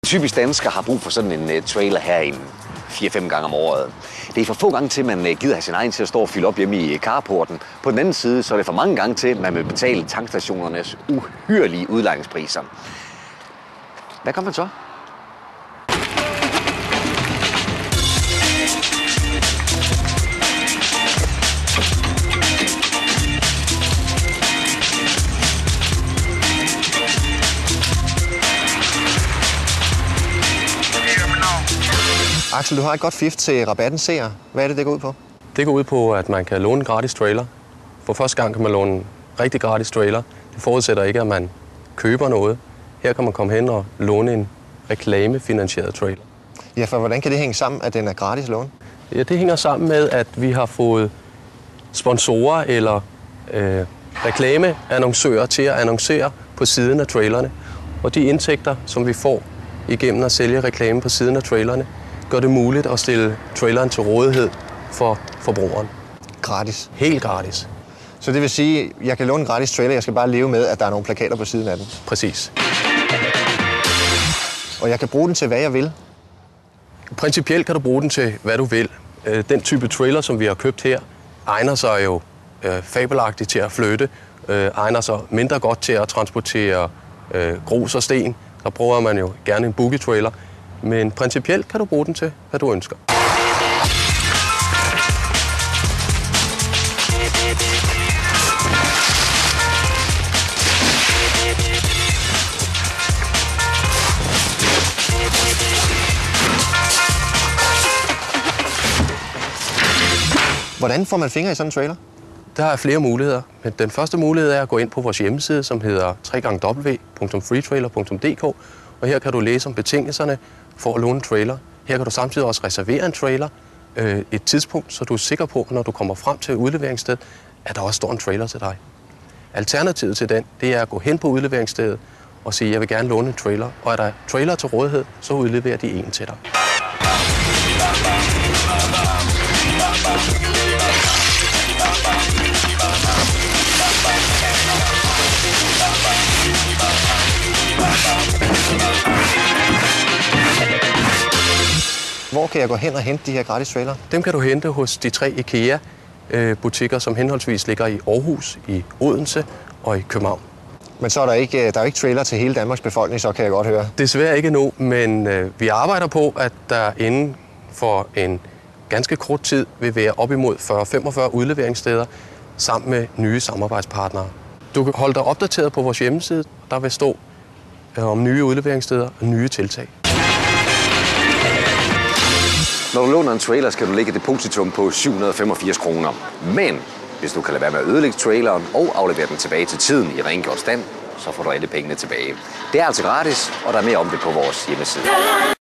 Typisk dansker har brug for sådan en trailer herinde 4-5 gange om året. Det er for få gange til, man gider have sin egen til at stå og fylde op hjemme i carporten. På den anden side, så er det for mange gange til, man vil betale tankstationernes uhyrlige udlejningspriser. Hvad gør man så? Axel, du har et godt fif til rabatten seer. Hvad er det går ud på? Det går ud på, at man kan låne en gratis trailer. For første gang kan man låne en rigtig gratis trailer. Det forudsætter ikke, at man køber noget. Her kan man komme hen og låne en reklamefinansieret trailer. Ja, for hvordan kan det hænge sammen, at den er gratis lån? Ja, det hænger sammen med, at vi har fået sponsorer eller reklameannoncører til at annoncere på siden af trailerne. Og de indtægter, som vi får igennem at sælge reklame på siden af trailerne, gør det muligt at stille traileren til rådighed for forbrugeren. Gratis? Helt gratis. Så det vil sige, at jeg kan låne en gratis trailer, jeg skal bare leve med, at der er nogle plakater på siden af den? Præcis. Og jeg kan bruge den til, hvad jeg vil? Principielt kan du bruge den til, hvad du vil. Den type trailer, som vi har købt her, egner sig jo fabelagtigt til at flytte, egner sig mindre godt til at transportere grus og sten. Der bruger man jo gerne en boogie-trailer, men principielt kan du bruge den til, hvad du ønsker. Hvordan får man fingre i sådan en trailer? Der er flere muligheder, men den første mulighed er at gå ind på vores hjemmeside, som hedder www.freetrailer.dk, og her kan du læse om betingelserne for at låne en trailer. Her kan du samtidig også reservere en trailer et tidspunkt, så du er sikker på, når du kommer frem til et udleveringssted, at der også står en trailer til dig. Alternativet til den, det er at gå hen på udleveringsstedet og sige, jeg vil gerne låne en trailer, og er der trailer til rådighed, så udleverer de en til dig. Hvor kan jeg gå hen og hente de her gratis trailer? Dem kan du hente hos de 3 IKEA-butikker, som henholdsvis ligger i Aarhus, i Odense og i København. Men så er der er ikke trailer til hele Danmarks befolkning, så kan jeg godt høre. Desværre ikke nu, men vi arbejder på, at der inden for en ganske kort tid vil være op imod 40-45 udleveringssteder sammen med nye samarbejdspartnere. Du kan holde dig opdateret på vores hjemmeside. Der vil stå om nye udleveringssteder og nye tiltag. Når du låner en trailer, skal du lægge et depositum på 785 kroner. Men hvis du kan lade være med at ødelægge traileren og aflevere den tilbage til tiden i rengjort stand, så får du alle pengene tilbage. Det er altså gratis, og der er mere om det på vores hjemmeside.